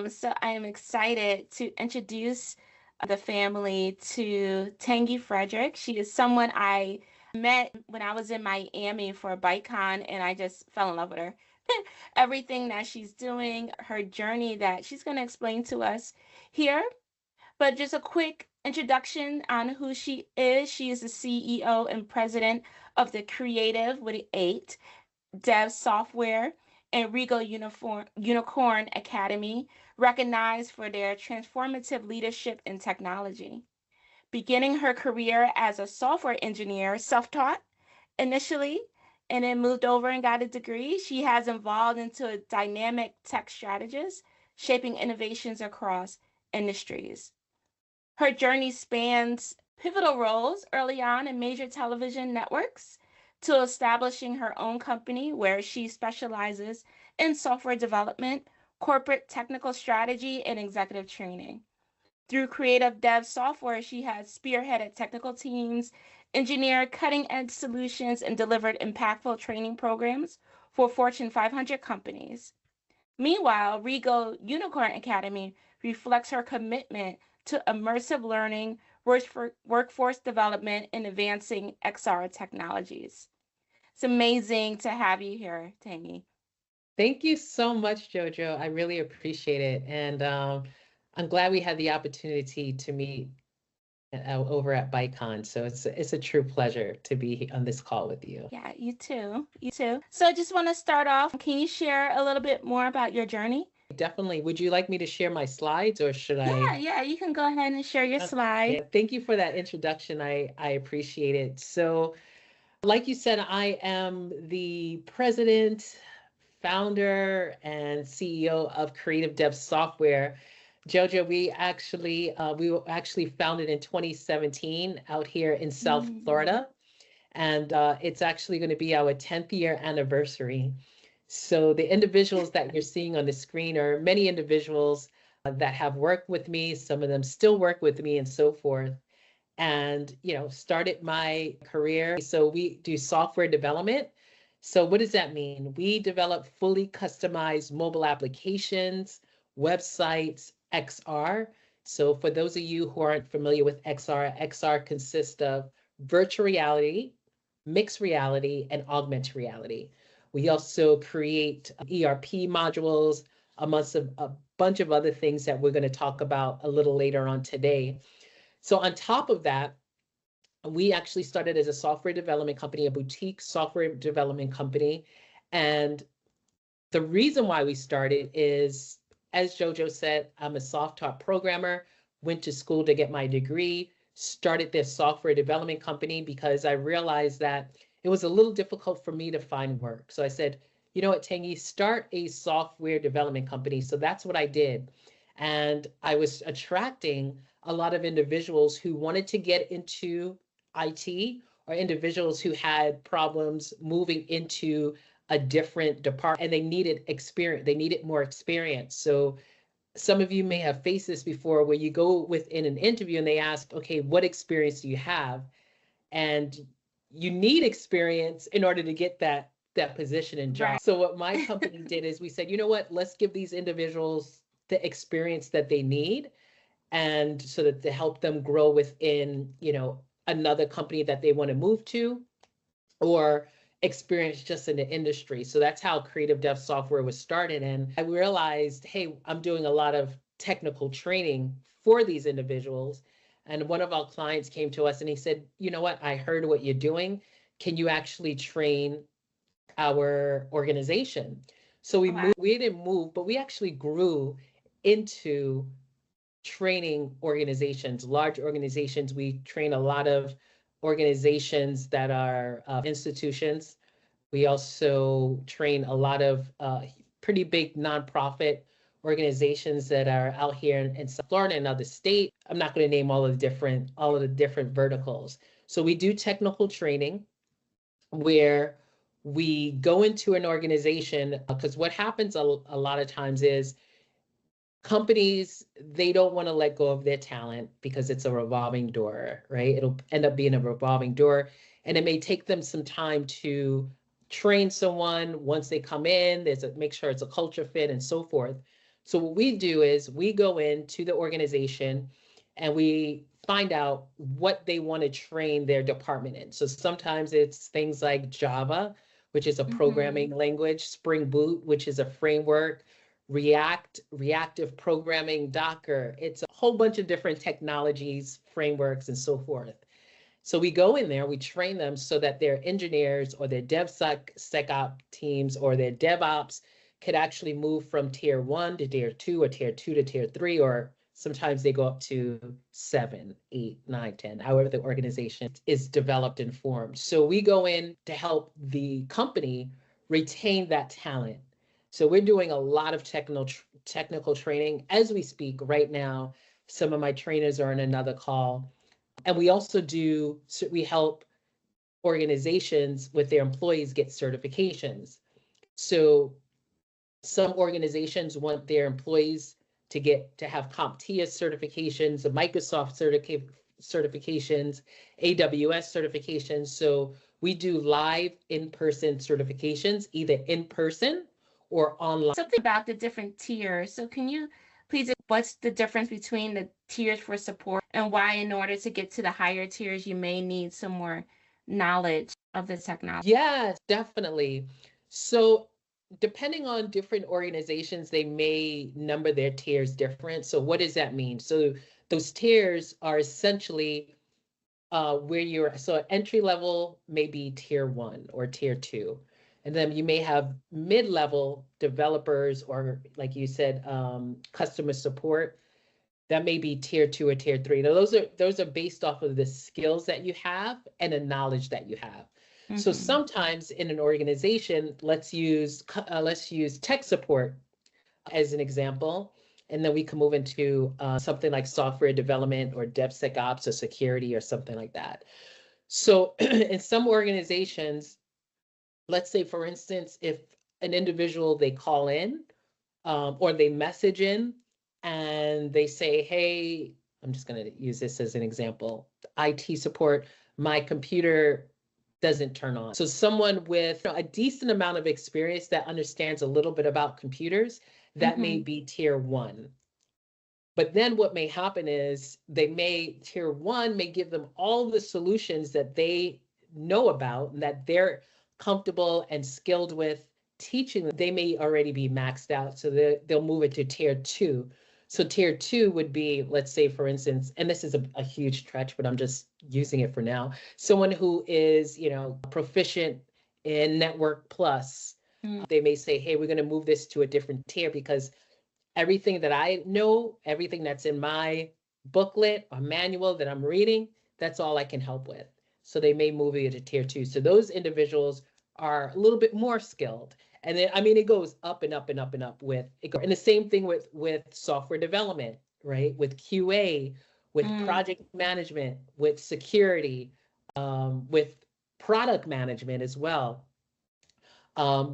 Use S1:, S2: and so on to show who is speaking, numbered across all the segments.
S1: So I am excited to introduce the family to Tangy Frederick. She is someone I met when I was in Miami for a BikeCon, and I just fell in love with her. Everything that she's doing, her journey that she's going to explain to us here. But just a quick introduction on who she is. She is the CEO and president of the Creative with an 8 Dev Software and Unicorn Academy, recognized for their transformative leadership in technology. Beginning her career as a software engineer, self taught initially, and then moved over and got a degree, she has evolved into a dynamic tech strategist, shaping innovations across industries. Her journey spans pivotal roles early on in major television networks to establishing her own company where she specializes in software development, corporate technical strategy, and executive training. Through creative dev software, she has spearheaded technical teams, engineered cutting edge solutions, and delivered impactful training programs for Fortune 500 companies. Meanwhile, Regal Unicorn Academy reflects her commitment to immersive learning, workforce development, and advancing XR technologies. It's amazing to have you here, Tangy.
S2: Thank you so much, Jojo. I really appreciate it. And I'm glad we had the opportunity to meet over at BikeCon. So it's a true pleasure to be on this call with you.
S1: Yeah, you too. You too. So I just want to start off. Can you share a little bit more about your journey?
S2: Definitely. Would you like me to share my slides or should I?
S1: Yeah, you can go ahead and share your
S2: Okay.
S1: slide.
S2: Thank you for that introduction. I appreciate it. So, like you said, I am the president, founder, and CEO of Creative Dev Software. Jojo, we were actually founded in 2017 out here in South
S1: Mm.
S2: Florida, and it's actually going to be our 10th year anniversary. So the individuals that you're seeing on the screen are many individuals that have worked with me. Some of them still work with me, and so forth. And started my career. So we do software development. So what does that mean? We develop fully customized mobile applications, websites, XR. So for those of you who aren't familiar with XR, XR consists of virtual reality, mixed reality, and augmented reality. We also create ERP modules, amongst a bunch of other things that we're going to talk about a little later on today. So on top of that, we actually started as a software development company, a boutique software development company. And the reason why we started is, as Jojo said, I'm a self-taught programmer, went to school to get my degree, started this software development company because I realized that it was a little difficult for me to find work. So I said, you know what, Tangy, start a software development company. So that's what I did. And I was attracting a lot of individuals who wanted to get into IT or individuals who had problems moving into a different department and they needed experience, they needed more experience. So some of you may have faced this before where you go within an interview and they ask, okay, what experience do you have? And you need experience in order to get that position and job.
S1: Right.
S2: So what my company did is we said, you know what, let's give these individuals the experience that they need and so that to help them grow within, another company that they want to move to or experience just in the industry. So that's how creative dev software was started. And I realized, hey, I'm doing a lot of technical training for these individuals. And one of our clients came to us and he said, you know what, I heard what you're doing. Can you actually train our organization? So
S1: Wow.
S2: we didn't move, but we actually grew into training organizations, large organizations. We train a lot of organizations that are institutions. We also train a lot of pretty big nonprofit organizations that are out here in South Florida and other states. I'm not going to name all of the different verticals. So we do technical training where we go into an organization because what happens a lot of times is companies, they don't want to let go of their talent because it's a revolving door, right? It'll end up being a revolving door and it may take them some time to train someone once they come in, make sure it's a culture fit and so forth. So what we do is we go into the organization and we find out what they want to train their department in. So sometimes it's things like Java, which is a programming language, Spring Boot, which is a framework, React, reactive programming, Docker. It's a whole bunch of different technologies, frameworks, and so forth. So we go in there, we train them so that their engineers or their DevSecOps teams or their DevOps could actually move from tier 1 to tier 2 or tier 2 to tier 3, or sometimes they go up to 7, 8, 9, 10, however the organization is developed and formed. So we go in to help the company retain that talent. So we're doing a lot of technical training as we speak right now. Some of my trainers are in another call. And we also we help organizations with their employees get certifications. So some organizations want their employees to have CompTIA certifications, the Microsoft certifications, AWS certifications. So we do live in-person certifications, either in person or online.
S1: Something about the different tiers. So can you please, what's the difference between the tiers for support and why in order to get to the higher tiers, you may need some more knowledge of the technology?
S2: Yes, definitely. So depending on different organizations, they may number their tiers different. So what does that mean? So those tiers are essentially so entry level may be tier 1 or tier 2. And then you may have mid-level developers or, like you said, customer support. That may be tier 2 or tier 3. Now, those are based off of the skills that you have and the knowledge that you have. So sometimes in an organization, let's use tech support as an example, and then we can move into something like software development or DevSecOps or security or something like that. So in some organizations, let's say, for instance, if an individual, they call in or they message in and they say, hey, I'm just going to use this as an example, IT support, my computer doesn't turn on. So someone with a decent amount of experience that understands a little bit about computers, that may be tier 1. But then what may happen is tier 1 may give them all the solutions that they know about and that they're comfortable and skilled with teaching them. They may already be maxed out, so they'll move it to tier 2. So tier 2 would be, let's say, for instance, and this is a huge stretch, but I'm just using it for now, someone who is, proficient in Network Plus. They may say, hey, we're going to move this to a different tier because everything that I know, everything that's in my booklet or manual that I'm reading, that's all I can help with. So they may move you to tier 2. So those individuals are a little bit more skilled. And then, it goes up and up and up and up and the same thing with software development, right? With QA, with project management, with security, with product management as well,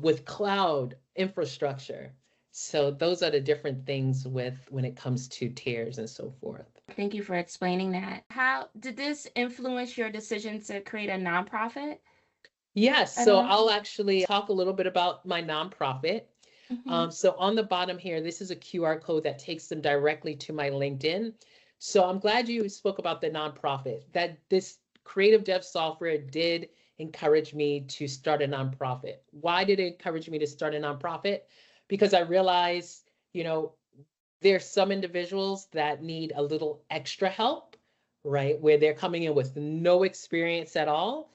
S2: with cloud infrastructure. So those are the different things when it comes to tiers and so forth.
S1: Thank you for explaining that. How did this influence your decision to create a nonprofit?
S2: Yes, so I'll actually talk a little bit about my nonprofit. So on the bottom here, this is a QR code that takes them directly to my LinkedIn. So I'm glad you spoke about the nonprofit, that this creative dev software did encourage me to start a nonprofit. Why did it encourage me to start a nonprofit? Because I realized, there's some individuals that need a little extra help, right? Where they're coming in with no experience at all.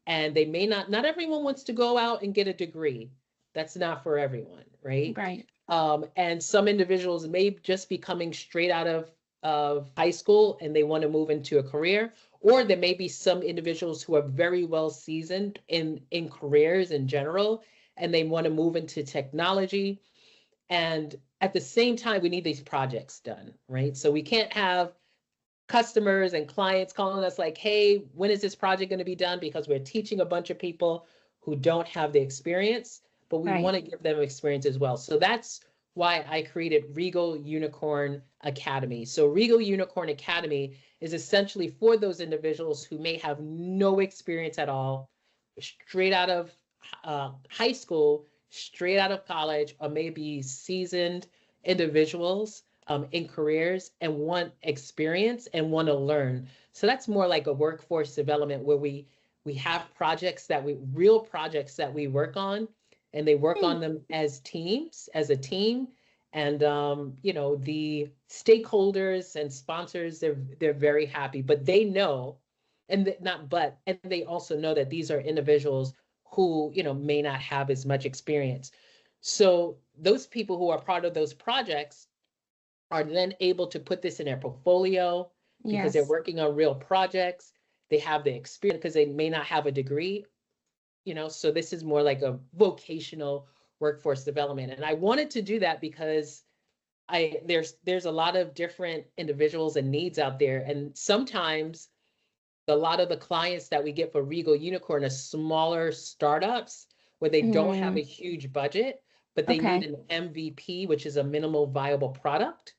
S2: And they may not everyone wants to go out and get a degree. That's not for everyone, right?
S1: Right.
S2: And some individuals may just be coming straight out of high school and they want to move into a career, or there may be some individuals who are very well seasoned in careers in general, and they want to move into technology. And at the same time, we need these projects done, right? So we can't have customers and clients calling us like, hey, when is this project going to be done? Because we're teaching a bunch of people who don't have the experience, but we want to give them experience as well. So that's why I created Regal Unicorn Academy. So Regal Unicorn Academy is essentially for those individuals who may have no experience at all, straight out of high school, straight out of college, or maybe seasoned individuals in careers and want experience and want to learn. So that's more like a workforce development where we have projects that we real projects that we work on, and they work on them as teams, as a team. And you know, the stakeholders and sponsors, they're very happy, but they know, and they also know that these are individuals who, you know, may not have as much experience. So those people who are part of those projects are then able to put this in their portfolio because they're
S1: Yes.
S2: working on real projects. They have the experience because they may not have a degree, you know, so this is more like a vocational workforce development. And I wanted to do that because there's a lot of different individuals and needs out there. And sometimes a lot of the clients that we get for Regal Unicorn are smaller startups where they don't have a
S1: Mm,
S2: huge budget, but they need
S1: okay.
S2: an MVP, which is a minimal viable product,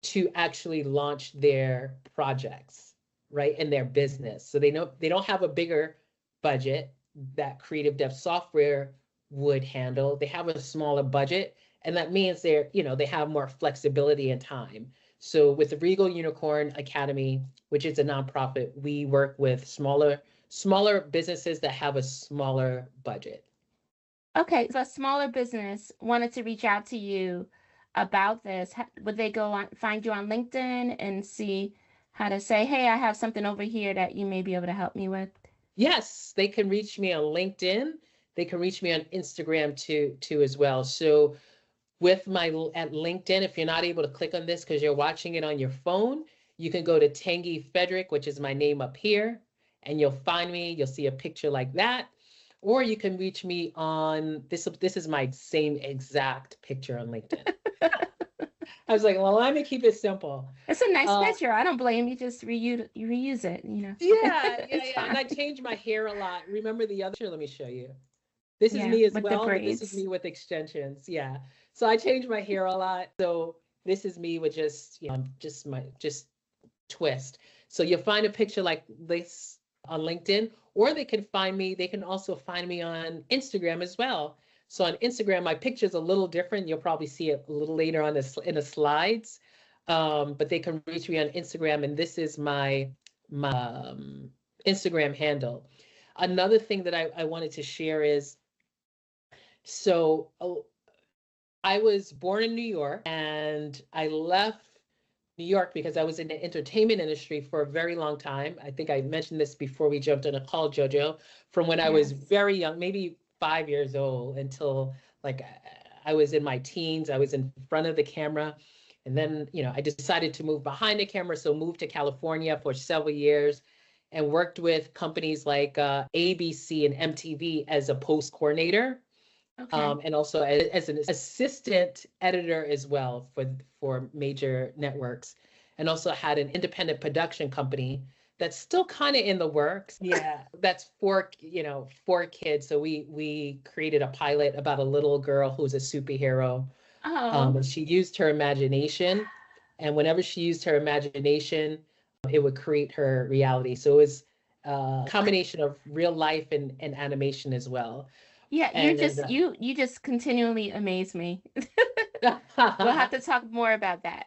S2: to actually launch their projects, right, in their business. So they know they don't have a bigger budget that creative dev software would handle. They have a smaller budget, and that means they're, you know, they have more flexibility and time. So with the Regal Unicorn Academy, which is a nonprofit, we work with smaller businesses that have a smaller budget.
S1: Okay, so a smaller business wanted to reach out to you about this. Would they go on, find you on LinkedIn and see how to say, hey, I have something over here that you may be able to help me with?
S2: Yes, they can reach me on LinkedIn. They can reach me on Instagram too as well. So with my at LinkedIn, if you're not able to click on this because you're watching it on your phone, you can go to Tandy Frederick, which is my name up here, and you'll find me. You'll see a picture like that. Or you can reach me on this. This is my same exact picture on LinkedIn. I was like, well, let me keep it simple.
S1: It's a nice
S2: Uh,
S1: picture. I don't blame you. Just you reuse it, you know. It's
S2: yeah. And
S1: fine.
S2: I change my hair a lot. Remember the other? Let me show you. This is
S1: Yeah,
S2: me as
S1: with the
S2: well, but this is
S1: braids.
S2: me with extensions. Yeah. So I change my hair a lot. So this is me with just, you know, just twist. So you'll find a picture like this on LinkedIn, or they can also find me on Instagram as well. So on Instagram, my picture's a little different. You'll probably see it a little later on in the slides. But they can reach me on Instagram, and this is my Instagram handle. Another thing that I wanted to share is so I was born in New York and I left New York because I was in the entertainment industry for a very long time. I think I mentioned this before we jumped on a call, Jojo, from when I was
S1: Yes.
S2: very young, maybe 5 years old until like I was in my teens. I was in front of the camera. And then, you know, I decided to move behind the camera. So moved to California for several years and worked with companies like ABC and MTV as a post coordinator,
S1: Okay.
S2: and also as an assistant editor as well for major networks, and also had an independent production company that's still kind of in the works. Yeah, that's for kids. So we created a pilot about a little girl who's a superhero,
S1: Oh,
S2: and she used her imagination, and whenever she used her imagination, it would create her reality. So it was a combination of real life and animation as well.
S1: yeah. You're
S2: And
S1: just you just continually amaze me. We'll have to talk more about that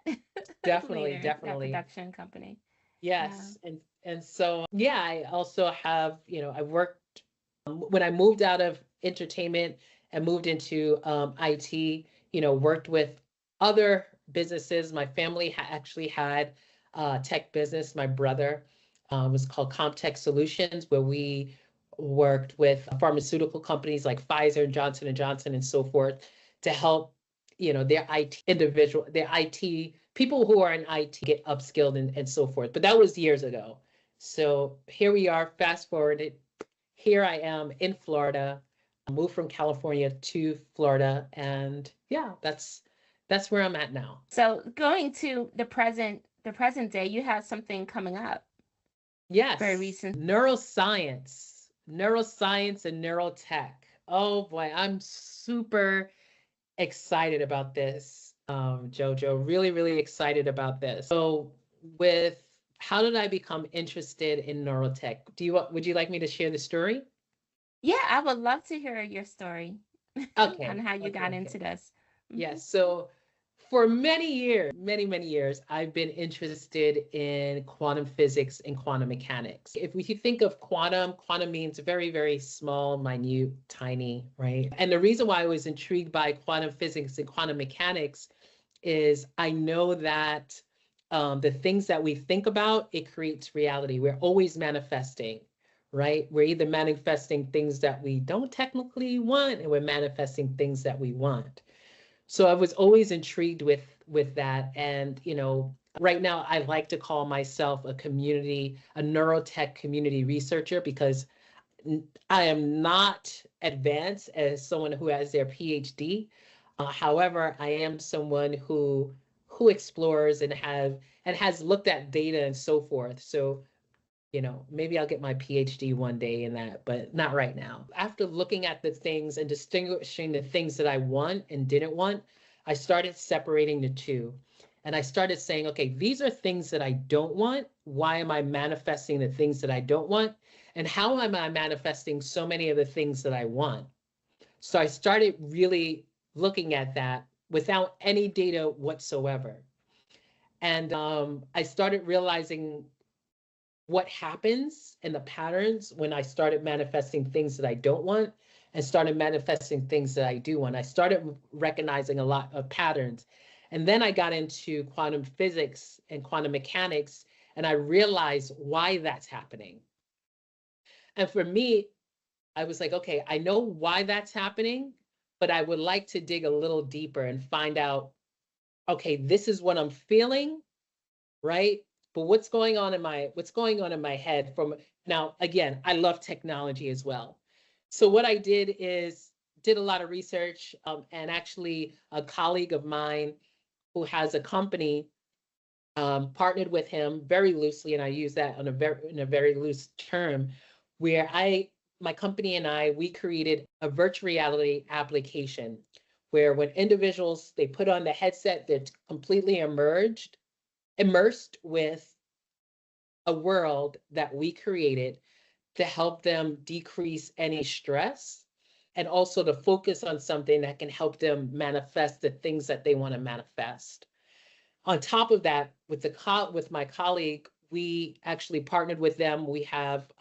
S2: definitely,
S1: later. That
S2: definitely.
S1: production company. Wow.
S2: Yes. And so yeah, I also have, you know, I worked when I moved out of entertainment and moved into IT, you know, worked with other businesses. My family actually had tech business. My brother was called Comtech Solutions, where we worked with pharmaceutical companies like Pfizer and Johnson and so forth to help, you know, their IT people who are in IT get upskilled and so forth. But that was years ago. So here we are, fast forwarded. Here I am in Florida. I moved from California to Florida, and yeah, that's where I'm at now.
S1: So going to the present day, you have something coming up very
S2: Yes,
S1: recent.
S2: neuroscience and neurotech. Oh boy, I'm super excited about this, Jojo. Really, really excited about this. So, with how did I become interested in neurotech? Would you like me to share the story?
S1: Yeah, I would love to hear your story on
S2: Okay,
S1: how you got
S2: okay.
S1: into this.
S2: Yes.
S1: Hmm.
S2: So For many years, many years, I've been interested in quantum physics and quantum mechanics. If we think of quantum, quantum means very, very small, minute, tiny, right? And the reason why I was intrigued by quantum physics and quantum mechanics is I know that the things that we think about, it creates reality. We're always manifesting, right? We're either manifesting things that we don't technically want, and we're manifesting things that we want. So I was always intrigued with that. And, right now I like to call myself a neurotech community researcher, because I am not advanced as someone who has their PhD. However, I am someone who explores and has looked at data and so forth. So, maybe I'll get my PhD one day in that, but not right now. After looking at the things and distinguishing the things that I want and didn't want, I started separating the two. And I started saying, okay, these are things that I don't want. Why am I manifesting the things that I don't want? And how am I manifesting so many of the things that I want? So I started really looking at that without any data whatsoever. And I started realizing what happens in the patterns when I started manifesting things that I don't want and started manifesting things that I do want. I started recognizing a lot of patterns. And then I got into quantum physics and quantum mechanics, and I realized why that's happening. And for me, I was like, okay, I know why that's happening, but I would like to dig a little deeper and find out, okay, this is what I'm feeling, right? But what's going on in my head from now? Again, I love technology as well. So what I did is did a lot of research, and actually a colleague of mine who has a company partnered with him very loosely, and I use that in a very loose term, where my company and we created a virtual reality application where when individuals, they put on the headset, they're completely immersed with a world that we created to help them decrease any stress and also to focus on something that can help them manifest the things that they want to manifest. On top of that, with my colleague, we actually partnered with them. We have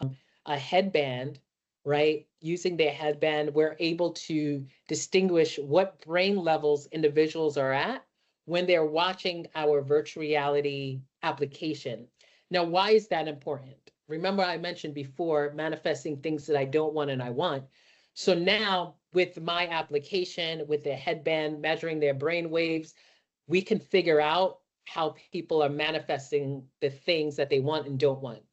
S2: a headband, right? Using their headband, we're able to distinguish what brain levels individuals are at when they're watching our virtual reality application. Now, why is that important? Remember, I mentioned before manifesting things that I don't want and I want. So now with my application, with the headband measuring their brain waves, we can figure out how people are manifesting the things that they want and don't want.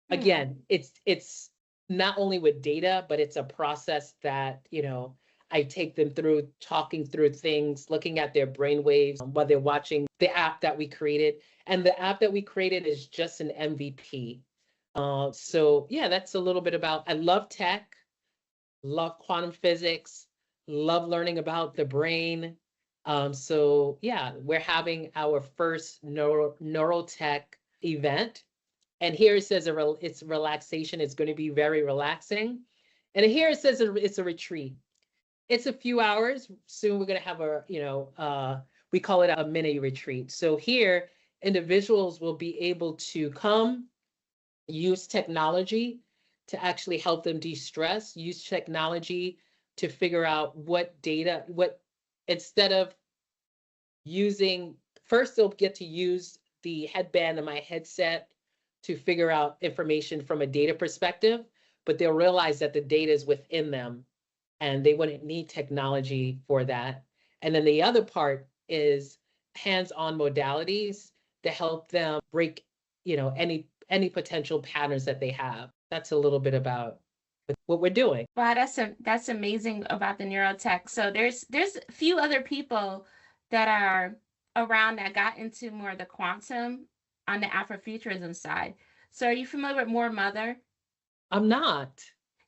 S2: Again, it's not only with data, but it's a process that, I take them through, talking through things, looking at their brain waves while they're watching the app that we created. And the app that we created is just an MVP. So yeah, that's a little bit about, I love tech, love quantum physics, love learning about the brain. So yeah, we're having our first neurotech event. And here it says it's relaxation. It's going to be very relaxing. And here it says it's a retreat. It's a few hours. Soon we're going to have we call it a mini retreat. So here, individuals will be able to come, use technology to actually help them de-stress, use technology to figure out instead of first they'll get to use the headband and my headset to figure out information from a data perspective, but they'll realize that the data is within them and they wouldn't need technology for that. And then the other part is hands-on modalities to help them break, any potential patterns that they have. That's a little bit about what we're doing.
S1: Wow, that's amazing about the neurotech. So there's a few other people that are around that got into more of the quantum on the Afrofuturism side. So are you familiar with More Mother?
S2: I'm not.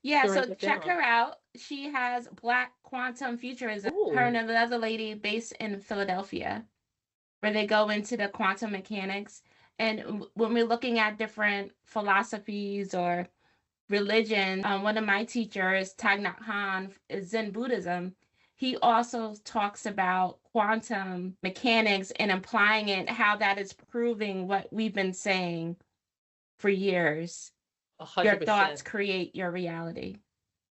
S1: Yeah, so check her out. She has Black Quantum Futurism.
S2: Ooh.
S1: Her and another lady based in Philadelphia, where they go into the quantum mechanics. And when we're looking at different philosophies or religion, one of my teachers, Thich Nhat Hanh, is Zen Buddhism. he also talks about quantum mechanics and applying it, how that is proving what we've been saying for years. Your thoughts
S2: 100%.
S1: create your reality.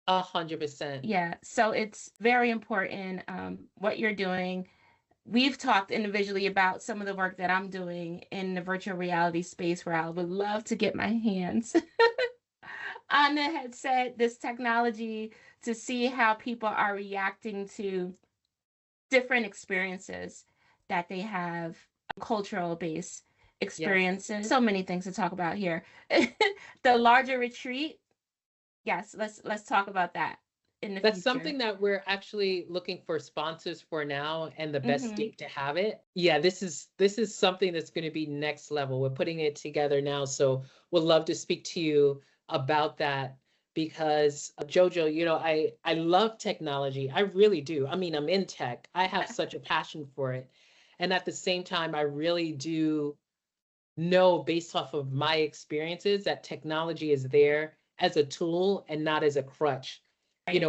S2: 100%.
S1: Yeah, so it's very important what you're doing. We've talked individually about some of the work that I'm doing in the virtual reality space where I would love to get my hands on the headset, this technology, to see how people are reacting to different experiences that they have, cultural based experiences.
S2: Yes.
S1: So many things to talk about here. The larger retreat, yes, let's talk about that in the
S2: That's
S1: future.
S2: something that we're actually looking for sponsors for now, and the best
S1: Mhm.
S2: date to have it. Yeah, this is something that's going to be next level. We're putting it together now, so we'd love to speak to you about that because Jojo, I love technology. I really do. I mean, I'm in tech. I have such a passion for it. And at the same time, I really do know based off of my experiences that technology is there as a tool and not as a crutch.
S1: Right.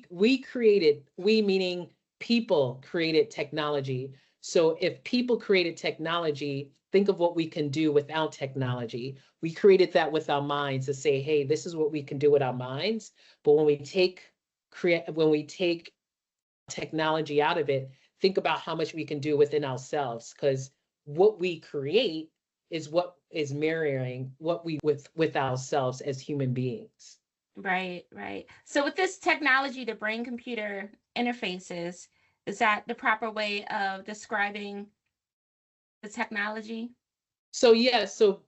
S2: We meaning people created technology. So if people created technology, think of what we can do without technology. We created that with our minds to say, hey, this is what we can do with our minds. But when we take technology out of it, think about how much we can do within ourselves, because what we create is what is mirroring what we with ourselves as human beings.
S1: Right, right. So with this technology, the brain computer interfaces, is that the proper way of describing the technology?
S2: So yeah, so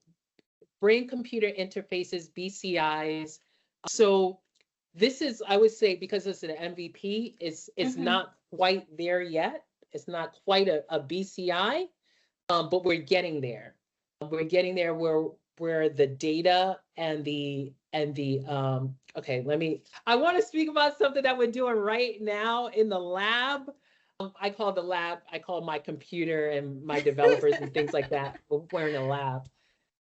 S2: brain computer interfaces, BCIs. So this is, I would say, because it's an MVP, it's
S1: Mhm.
S2: not quite there yet. It's not quite a BCI, but we're getting there. We're getting there where the data and the okay, I want to speak about something that we're doing right now in the lab. I call my computer and my developers and things like that. We're in a lab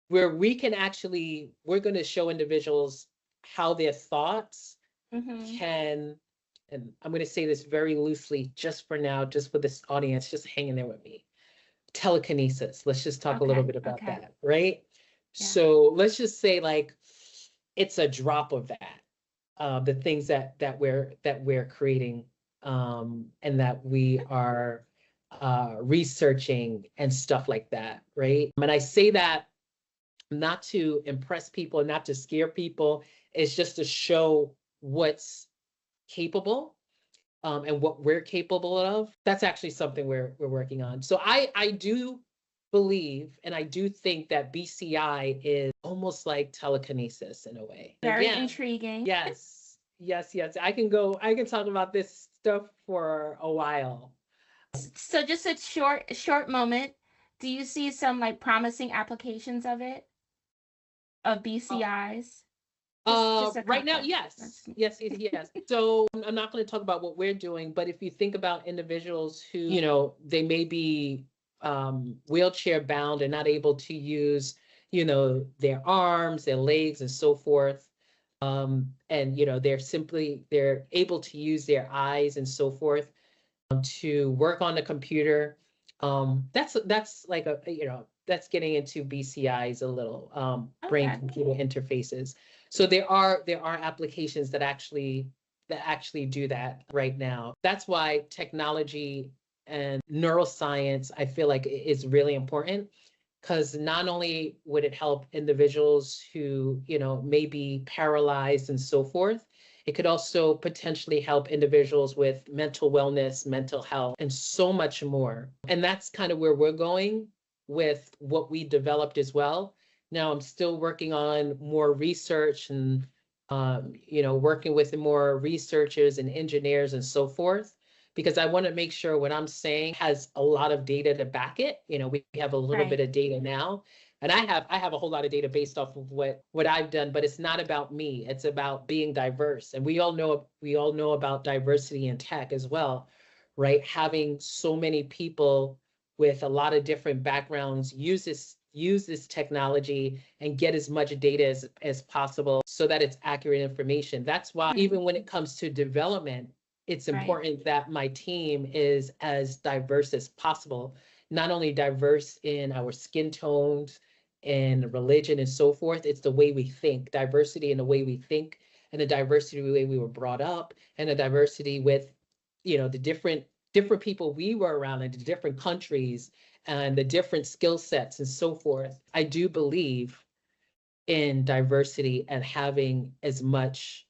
S2: where we're going to show individuals how their thoughts
S1: Mhm.
S2: can, and I'm going to say this very loosely just for now, just for this audience, just hang in there with me. Telekinesis. Let's just talk a little
S1: Okay,
S2: bit about
S1: okay.
S2: that, right?
S1: Yeah.
S2: So let's just say like it's a drop of that. The things that we're creating, and that we are researching and stuff like that, right? And I say that not to impress people, not to scare people. It's just to show what's capable, and what we're capable of. That's actually something we're working on. So I do believe and I do think that BCI is almost like telekinesis in a way.
S1: Very
S2: Again,
S1: intriguing.
S2: yes. I can talk about this stuff for a while.
S1: So just a short moment. Do you see some like promising applications of it, of BCIs? Just a
S2: Right now,
S1: couple.
S2: yes, yes. So I'm not going to talk about what we're doing, but if you think about individuals who, they may be wheelchair bound and not able to use, their arms, their legs, and so forth. And they're able to use their eyes and so forth, to work on the computer. That's like that's getting into BCIs a little, brain
S1: Okay.
S2: computer interfaces. So there are applications that actually do that right now. That's why technology and neuroscience, I feel like, is really important, because not only would it help individuals who, may be paralyzed and so forth, it could also potentially help individuals with mental wellness, mental health, and so much more. And that's kind of where we're going with what we developed as well. Now I'm still working on more research and, working with more researchers and engineers and so forth, because I want to make sure what I'm saying has a lot of data to back it. We have a little bit
S1: Right.
S2: of data now, and I have a whole lot of data based off of what I've done, but it's not about me. It's about being diverse. And we all know about diversity in tech as well, right? Having so many people with a lot of different backgrounds use this technology and get as much data as possible so that it's accurate information. That's why even when it comes to development, it's
S1: Right.
S2: important that my team is as diverse as possible, not only diverse in our skin tones and religion and so forth, it's the way we think, diversity in the way we think, and the diversity in the way we were brought up, and the diversity with, the different people we were around in the different countries and the different skill sets and so forth. I do believe in diversity and having as much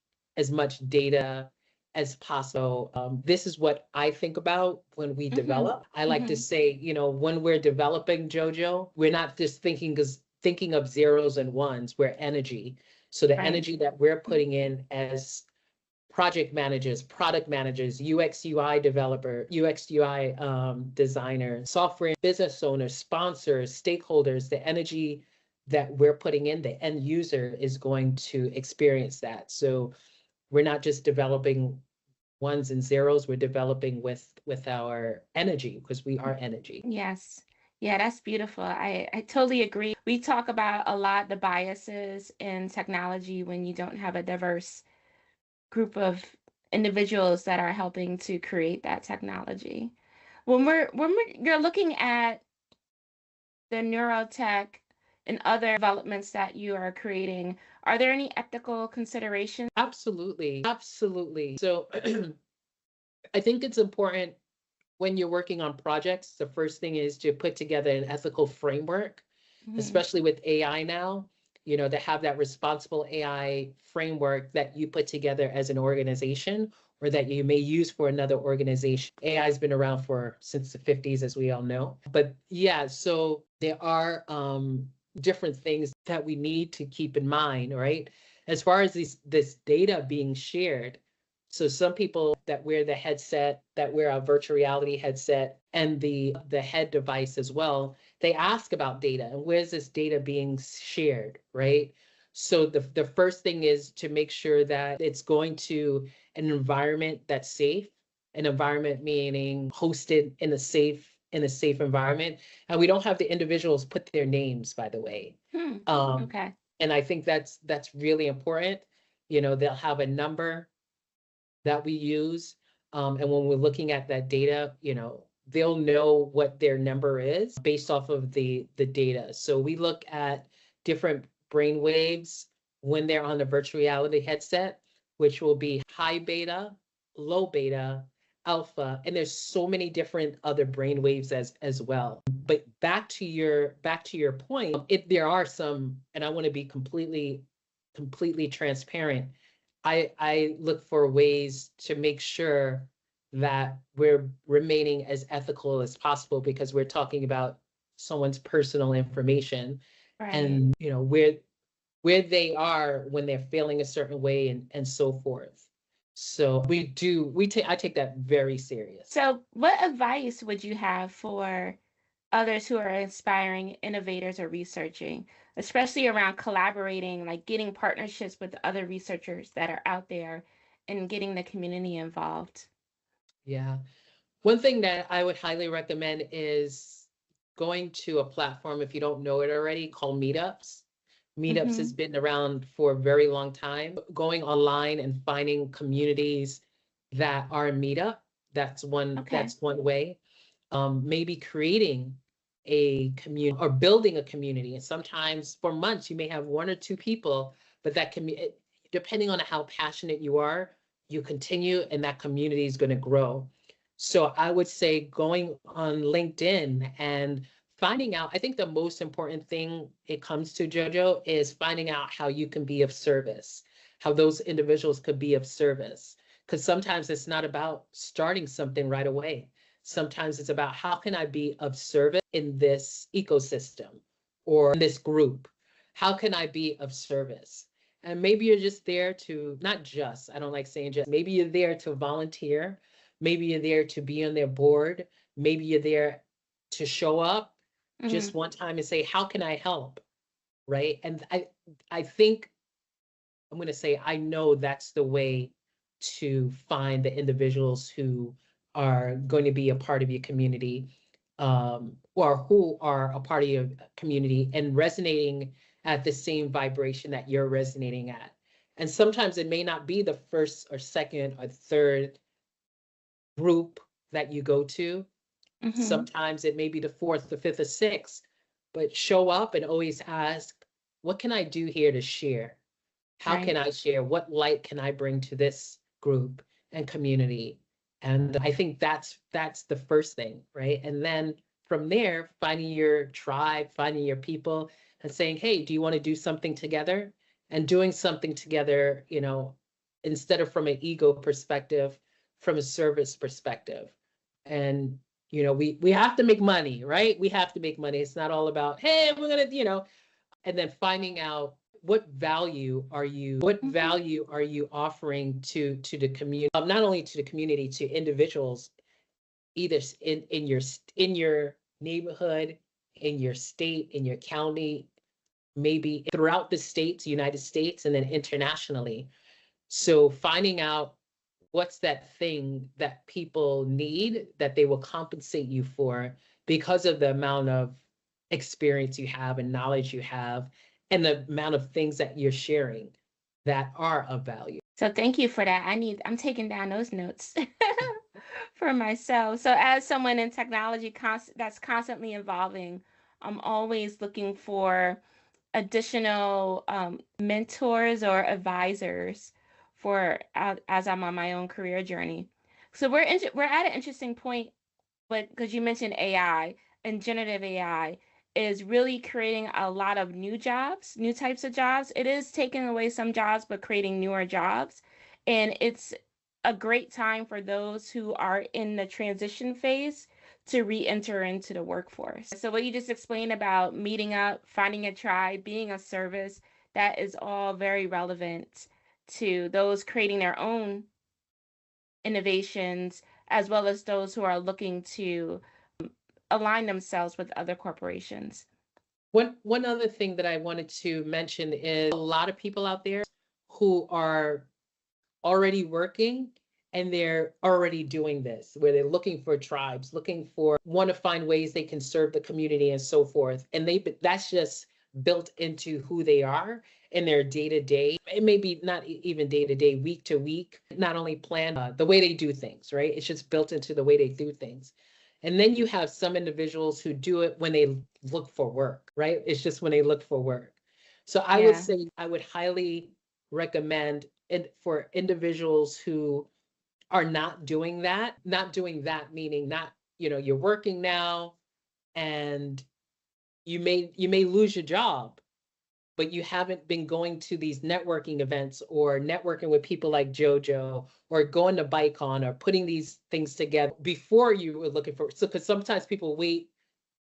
S2: data as possible. This is what I think about when we
S1: Mm-hmm.
S2: develop. I like to
S1: Mm-hmm.
S2: say, when we're developing JoJo, we're not just thinking of zeros and ones, we're energy. So the
S1: Right.
S2: energy that we're putting in as project managers, product managers, UX UI developer, UX UI designer, software business owners, sponsors, stakeholders, the energy that we're putting in, the end user is going to experience that. So we're not just developing ones and zeros, we're developing with our energy because we are energy.
S1: Yes. Yeah, that's beautiful. I totally agree. We talk about a lot the biases in technology when you don't have a diverse group of individuals that are helping to create that technology. You're looking at the neurotech and other developments that you are creating, are there any ethical considerations?
S2: Absolutely. Absolutely. So I think it's important when you're working on projects, the first thing is to put together an ethical framework,
S1: Mhm.
S2: especially with AI now, to have that responsible AI framework that you put together as an organization or that you may use for another organization. AI has been around for since the 50s, as we all know. But yeah, so there are different things that we need to keep in mind, right? As far as this data being shared, so some people that wear the headset, that wear a virtual reality headset and the head device as well, they ask about data and where's this data being shared, right? So the first thing is to make sure that it's going to an environment that's safe, an environment meaning hosted in a safe environment. And we don't have the individuals put their names, by the way.
S1: Hmm.
S2: Um,
S1: Okay.
S2: and I think that's really important. They'll have a number that we use. And when we're looking at that data, they'll know what their number is based off of the data. So we look at different brain waves when they're on the virtual reality headset, which will be high beta, low beta, alpha, and there's so many different other brain waves as well. But back to your point, if there are some, and I want to be completely transparent, I look for ways to make sure that we're remaining as ethical as possible because we're talking about someone's personal information
S1: Right.
S2: and where they are when they're feeling a certain way and so forth. So I take that very serious.
S1: So, what advice would you have for others who are inspiring innovators or researching, especially around collaborating, like getting partnerships with other researchers that are out there and getting the community involved?
S2: Yeah. One thing that I would highly recommend is going to a platform, if you don't know it already, called Meetups. Meetups
S1: Mm-hmm.
S2: has been around for a very long time. Going online and finding communities that are a meetup, that's one
S1: Okay.
S2: that's one way. Maybe creating a community or building a community. And sometimes for months you may have one or two people, but that depending on how passionate you are, you continue and that community is going to grow. So I would say going on LinkedIn and finding out, I think the most important thing it comes to, Jojo, is finding out how you can be of service, how those individuals could be of service. Because sometimes it's not about starting something right away. Sometimes it's about how can I be of service in this ecosystem or in this group? How can I be of service? And maybe you're just there to, not just, I don't like saying just, maybe you're there to volunteer. Maybe you're there to be on their board. Maybe you're there to show up
S1: Mm-hmm.
S2: just one time and say, how can I help? Right. And I think I'm going to say, I know that's the way to find the individuals who are going to be a part of your community, or who are a part of your community and resonating at the same vibration that you're resonating at. And sometimes it may not be the first or second or third group that you go to.
S1: Mm-hmm.
S2: Sometimes it may be the fourth, the fifth, or sixth, but show up and always ask, what can I do here to share? How can
S1: Right.
S2: I share? What light can I bring to this group and community? And I think that's the first thing, right? And then from there, finding your tribe, finding your people, and saying, hey, do you want to do something together? And doing something together, instead of from an ego perspective, from a service perspective. And we have to make money, right? We have to make money. It's not all about, hey, we're gonna, and then finding out what
S1: Mm-hmm.
S2: value are you offering to the community, not only to the community, to individuals, either in your neighborhood, in your state, in your county, maybe throughout the states, United States, and then internationally. So finding out what's that thing that people need that they will compensate you for because of the amount of experience you have and knowledge you have and the amount of things that you're sharing that are of value.
S1: So thank you for that. I'm taking down those notes for myself. So as someone in technology that's constantly evolving, I'm always looking for additional mentors or advisors for as I'm on my own career journey. So we're at an interesting point, but because you mentioned AI and generative AI is really creating a lot of new jobs, new types of jobs. It is taking away some jobs, but creating newer jobs. And it's a great time for those who are in the transition phase to re-enter into the workforce. So what you just explained about meeting up, finding a tribe, being a service, that is all very relevant to those creating their own innovations, as well as those who are looking to align themselves with other corporations.
S2: One other thing that I wanted to mention is a lot of people out there who are already working and they're already doing this, where they're looking for tribes, want to find ways they can serve the community and so forth. And that's just built into who they are in their day to day. It may be not even day to day, week to week, not only plan the way they do things, right? It's just built into the way they do things. And then you have some individuals who do it when they look for work, right? It's just when they look for work. So I would
S1: Yeah.
S2: say I would highly recommend it for individuals who are not doing that meaning not, you're working now and you may lose your job, but you haven't been going to these networking events or networking with people like Jojo or going to BikeCon or putting these things together before you were looking for. So, because sometimes people wait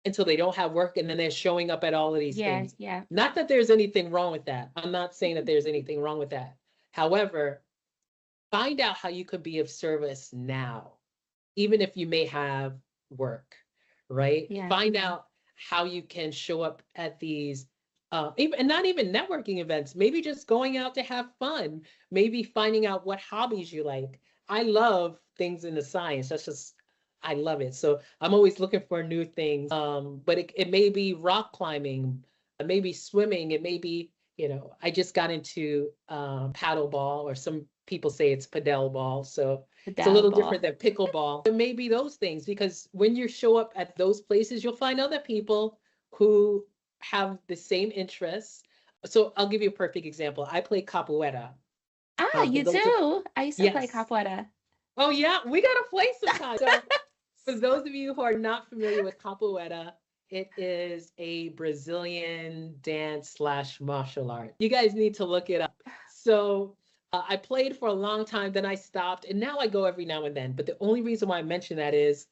S2: until they don't have work and then they're showing up at all of these
S1: Yeah.
S2: things.
S1: Yeah.
S2: Not that there's anything wrong with that. I'm not saying that there's anything wrong with that. However, find out how you could be of service now, even if you may have work, right?
S1: Yeah.
S2: Find out how you can show up at these, and not even networking events, maybe just going out to have fun, maybe finding out what hobbies you like. I love things in the science. I love it. So I'm always looking for new things. But it may be rock climbing, it may be swimming, it may be, I just got into paddle ball, or some people say it's padel ball. So
S1: The
S2: it's a
S1: Dell
S2: little
S1: ball.
S2: different than pickleball. It may be those things, because when you show up at those places, you'll find other people who have the same interests. So I'll give you a perfect example. I play capoeira.
S1: Ah,
S2: For
S1: you
S2: those of
S1: do. I used to play
S2: Yes.
S1: capoeira.
S2: Oh yeah, we gotta play sometime. So for those of you who are not familiar with capoeira, it is a Brazilian dance slash martial art. You guys need to look it up. So I played for a long time, then I stopped, and now I go every now and then. But the only reason why I mention that is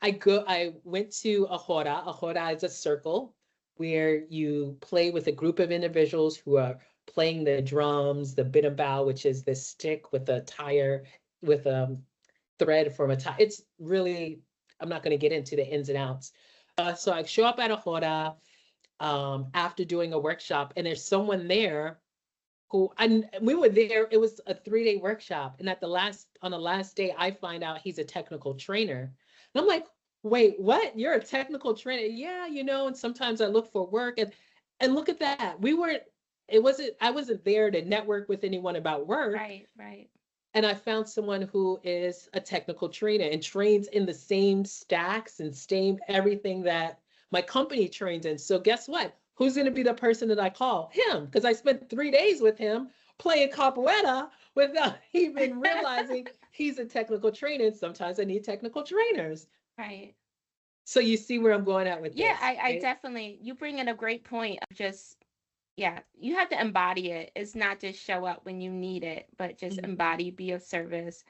S2: I went to a hora. A hora is a circle where you play with a group of individuals who are playing the drums, the berimbau, which is the stick with a tire, with a thread from a tire. It's really, I'm not going to get into the ins and outs. So I show up at a hora after doing a workshop, and there's someone there we were there. It was a 3-day workshop, and on the last day, I find out he's a technical trainer, and I'm like, wait, what? You're a technical trainer? Yeah, and sometimes I look for work, and look at that. I wasn't there to network with anyone about work.
S1: Right. Right.
S2: And I found someone who is a technical trainer and trains in the same stacks and same everything that my company trains in. So guess what? Who's going to be the person that I call? Him, because I spent 3 days with him playing capoeira without even realizing he's a technical trainer. And sometimes I need technical trainers.
S1: Right.
S2: So you see where I'm going at with
S1: Yeah,
S2: this,
S1: I
S2: right?
S1: definitely, you bring in a great point of just, yeah, you have to embody it. It's not just show up when you need it, but just
S2: Mhm.
S1: embody, be of service,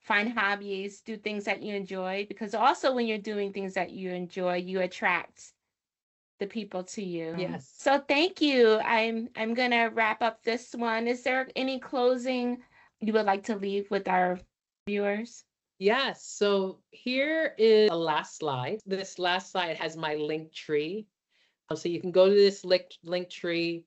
S1: find hobbies, do things that you enjoy. Because also when you're doing things that you enjoy, you attract the people to you.
S2: Yes.
S1: So thank you. I'm gonna wrap up this one. Is there any closing you would like to leave with our viewers?
S2: Yes. So here is a last slide. This last slide has my link tree. So you can go to this link tree.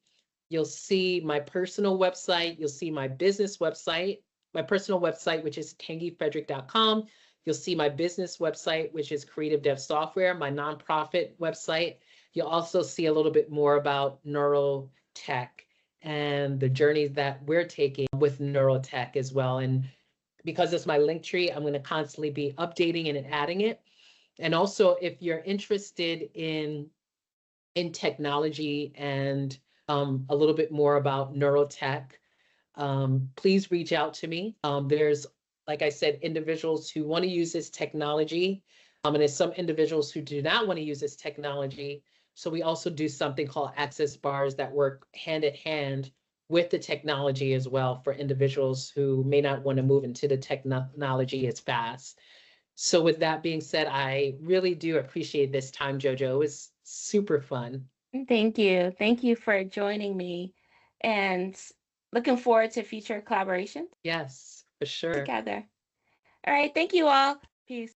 S2: You'll see my personal website. You'll see my business website, my personal website, which is tangyfrederick.com. You'll see my business website, which is Creative Dev Software, my nonprofit website. You'll also see a little bit more about neurotech and the journey that we're taking with neurotech as well. And because it's my link tree, I'm going to constantly be updating and adding it. And also, if you're interested in technology and a little bit more about neurotech, please reach out to me. There's, like I said, individuals who want to use this technology, and there's some individuals who do not want to use this technology. So we also do something called access bars that work hand in hand with the technology as well for individuals who may not want to move into the technology as fast. So with that being said, I really do appreciate this time, Jojo. It was super fun.
S1: Thank you. Thank you for joining me and looking forward to future collaborations
S2: Yes, for sure.
S1: together. All right. Thank you all. Peace.